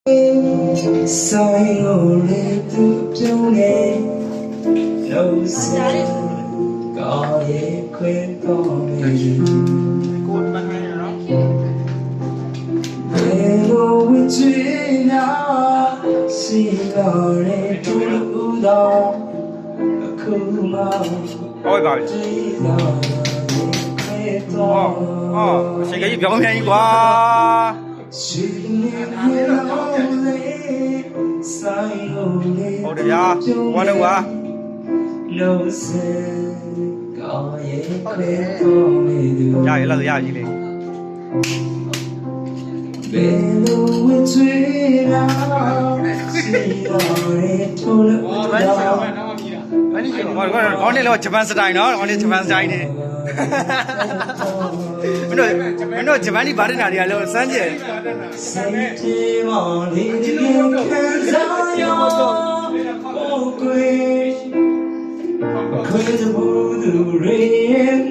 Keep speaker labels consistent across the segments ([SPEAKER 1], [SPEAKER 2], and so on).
[SPEAKER 1] ဆိုင်ကိုလေသူပြုံးနေလို့စကောင်းရဲ့ခွေတော့မေကိုမဟဲ့နော်ဘယ်လိုဝင်ချင်နာစီတော်ရဲ့ဒူလူတော်အခုမှဟုတ်ပါပြီအချိန်ကြီးပြောင်းပြန်ကြီးကွာဟုတ်တယ်ရာဝမ်းတော့ကွာရရလားရကြီးလေဘယ်လိုဝင်ချင်လာစီတော်ရဲ့ဒူလူတော်ခေါင်းနဲ့တော့ဂျပန်စတိုင်နော်ခေါင်းနဲ့ဂျပန်စတိုင်နေမင်းတို့ဂျပန်ဒီဘာဒနာတွေကလည်းစမ်းကြည့်စိတ်ပြေမောင်လေးဒီခံစားရကိုခွေတဲ့ဘူးသူရေ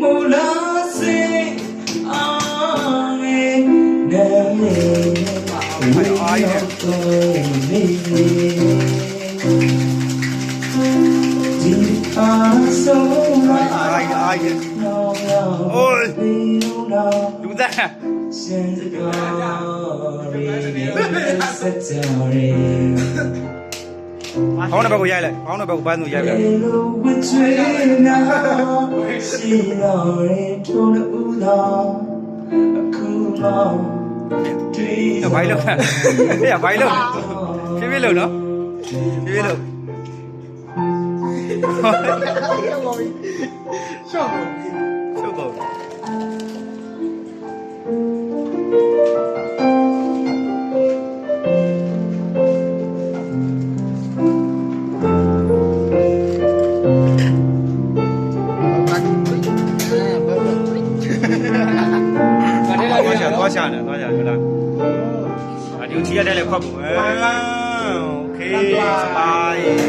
[SPEAKER 1] မူလာစေအာငယ်နေအားရÔi Đúng ra Phóng này bao của dây lại Phóng này bao của bán của dây lại Bay luôn Bay luôn Cái biết luôn đó Cái biết luôn Show go. Quá xa nữa là. Điều chi ở đây là không. Ok, bye.